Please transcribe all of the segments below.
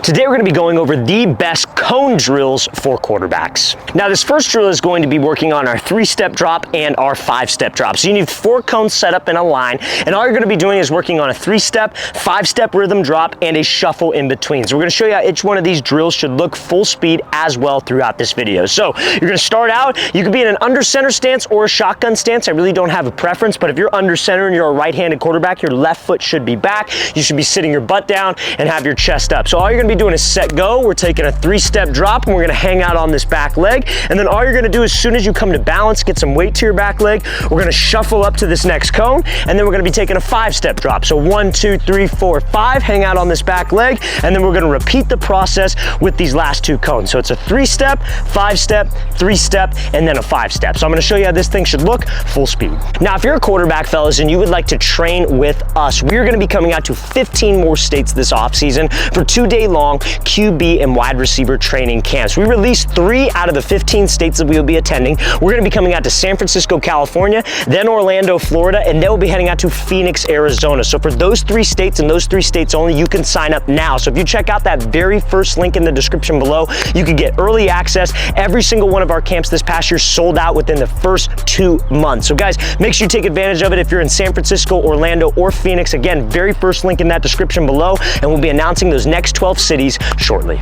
Today we're going to be going over the best cone drills for quarterbacks. Now this first drill is going to be working on our 3-step drop and our 5-step drop. So you need 4 cones set up in a line, and all you're going to be doing is working on a 3-step, 5-step rhythm drop and a shuffle in between. So we're going to show you how each one of these drills should look full speed as well throughout this video. So you're going to start out, you could be in an under center stance or a shotgun stance. I really don't have a preference, but if you're under center and you're a right-handed quarterback, your left foot should be back. You should be sitting your butt down and have your chest up. So all you're going to be doing is set go. We're taking a 3-step drop and we're going to hang out on this back leg. And then all you're going to do as soon as you come to balance, get some weight to your back leg, we're going to shuffle up to this next cone, and then we're going to be taking a 5-step drop. So 1, 2, 3, 4, 5, hang out on this back leg, and then we're going to repeat the process with these last 2 cones. So it's a 3-step, 5-step, 3-step, and then a 5-step. So I'm going to show you how this thing should look full speed. Now, if you're a quarterback, fellas, and you would like to train with us, we're going to be coming out to 15 more states this offseason for 2-day-long QB and wide receiver training camps. We released 3 out of the 15 states that we will be attending. We're going to be coming out to San Francisco, California, then Orlando, Florida, and then we'll be heading out to Phoenix, Arizona. So for those 3 states and those 3 states only, you can sign up now. So if you check out that very first link in the description below, you can get early access. Every single one of our camps this past year sold out within the first 2 months. So guys, make sure you take advantage of it if you're in San Francisco, Orlando, or Phoenix. Again, very first link in that description below, and we'll be announcing those next 12 cities shortly.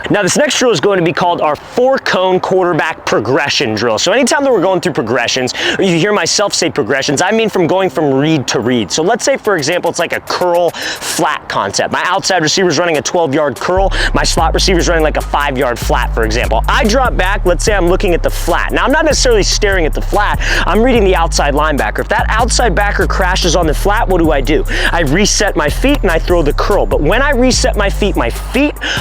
Now this next drill is going to be called our 4-cone quarterback progression drill. So anytime that we're going through progressions, or you hear myself say progressions, I mean from going from read to read. So let's say, for example, it's like a curl flat concept. My outside receiver is running a 12-yard curl. My slot receiver is running like a 5-yard flat, for example. I drop back, let's say I'm looking at the flat. Now I'm not necessarily staring at the flat, I'm reading the outside linebacker. If that outside backer crashes on the flat, what do? I reset my feet and I throw the curl. But when I reset my feet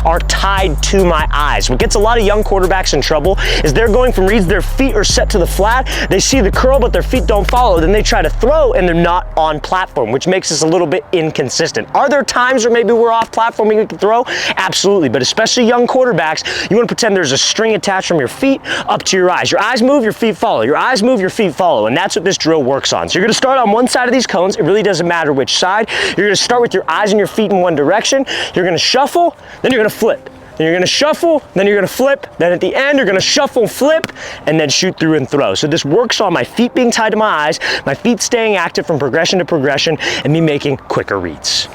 are tied to my eyes. What gets a lot of young quarterbacks in trouble is they're going from reads, their feet are set to the flat, they see the curl, but their feet don't follow. Then they try to throw and they're not on platform, which makes us a little bit inconsistent. Are there times where maybe we're off platform and we can throw? Absolutely, but especially young quarterbacks, you want to pretend there's a string attached from your feet up to your eyes. Your eyes move, your feet follow. Your eyes move, your feet follow, and that's what this drill works on. So you're going to start on one side of these cones. It really doesn't matter which side. You're going to start with your eyes and your feet in one direction. You're going to shuffle, then you're going to flip. Then you're going to shuffle, then you're going to flip, then at the end you're going to shuffle, flip, and then shoot through and throw. So this works on my feet being tied to my eyes, my feet staying active from progression to progression, and me making quicker reads.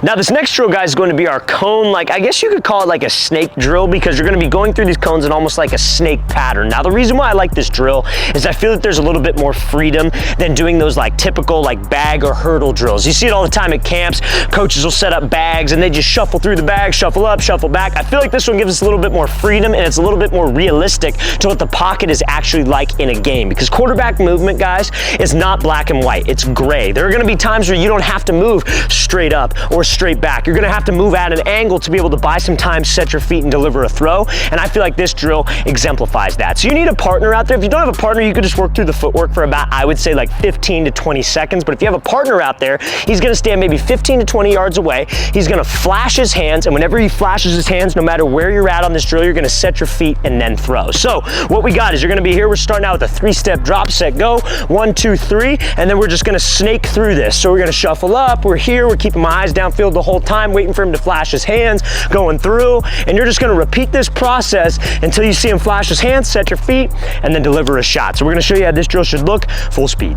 Now this next drill, guys, is going to be our cone, I guess you could call it like a snake drill, because you're going to be going through these cones in almost like a snake pattern. Now the reason why I like this drill is I feel that there's a little bit more freedom than doing those typical bag or hurdle drills. You see it all the time at camps. Coaches will set up bags and they just shuffle through the bag, shuffle up, shuffle back. I feel like this one gives us a little bit more freedom, and it's a little bit more realistic to what the pocket is actually like in a game, because quarterback movement, guys, is not black and white. It's gray. There are going to be times where you don't have to move straight up or straight back. You're going to have to move at an angle to be able to buy some time, set your feet, and deliver a throw, and I feel like this drill exemplifies that. So you need a partner out there. If you don't have a partner, you could just work through the footwork for about, I would say, 15 to 20 seconds, but if you have a partner out there, he's going to stand maybe 15 to 20 yards away. He's going to flash his hands, and whenever he flashes his hands, no matter where you're at on this drill, you're going to set your feet and then throw. So what we got is you're going to be here, we're starting out with a 3-step drop, set, go, 1, 2, 3, and then we're just going to snake through this. So we're going to shuffle up, we're here, we're keeping my eyes downfield the whole time, waiting for him to flash his hands, going through, and you're just going to repeat this process until you see him flash his hands, set your feet, and then deliver a shot. So we're going to show you how this drill should look full speed.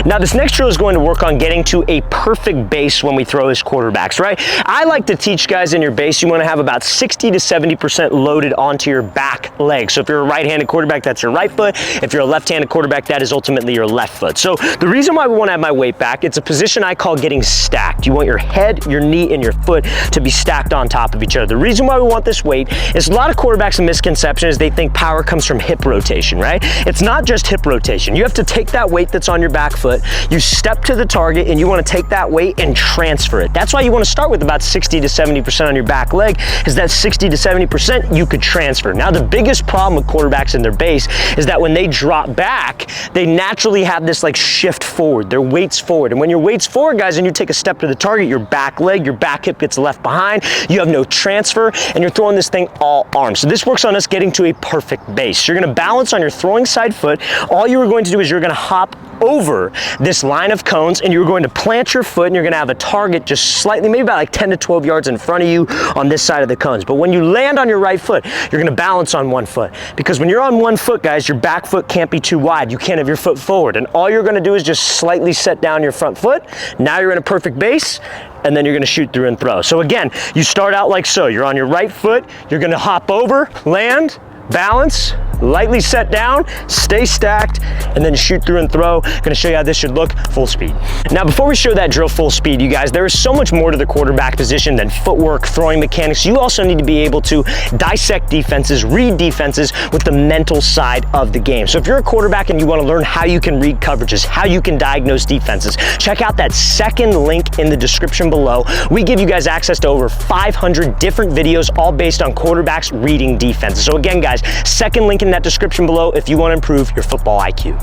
Now this next drill is going to work on getting to a perfect base when we throw as quarterbacks, right? I like to teach guys in your base, you want to have about 60 to 70% loaded onto your back leg. So if you're a right-handed quarterback, that's your right foot. If you're a left-handed quarterback, that is ultimately your left foot. So the reason why we want to have my weight back, it's a position I call getting stacked. You want your head, your knee, and your foot to be stacked on top of each other. The reason why we want this weight is a lot of quarterbacks' misconception is they think power comes from hip rotation, right? It's not just hip rotation. You have to take that weight that's on your back foot foot, you step to the target and you want to take that weight and transfer it. That's why you want to start with about 60 to 70% on your back leg, is that 60 to 70% you could transfer. Now, the biggest problem with quarterbacks in their base is that when they drop back, they naturally have this like shift forward. Their weight's forward. And when your weight's forward, guys, and you take a step to the target, your back leg, your back hip gets left behind, you have no transfer, and you're throwing this thing all arm. So this works on us getting to a perfect base. You're gonna balance on your throwing side foot. All you're going to do is you're gonna hop over this line of cones, and you're going to plant your foot, and you're gonna have a target just slightly, maybe about like 10 to 12 yards in front of you on this side of the cones. But when you land on your right foot, you're gonna balance on one foot. Because when you're on one foot, guys, your back foot can't be too wide. You can't have your foot forward. And all you're gonna do is just slightly set down your front foot. Now you're in a perfect base, and then you're gonna shoot through and throw. So again, you start out like so. You're on your right foot, you're gonna hop over, land, balance, lightly set down, stay stacked, and then shoot through and throw. Gonna show you how this should look full speed. Now, before we show that drill full speed, you guys, there is so much more to the quarterback position than footwork, throwing mechanics. You also need to be able to dissect defenses, read defenses with the mental side of the game. So if you're a quarterback and you wanna learn how you can read coverages, how you can diagnose defenses, check out that second link in the description below. We give you guys access to over 500 different videos, all based on quarterbacks reading defenses. So again, guys, second link in that description below if you want to improve your football IQ.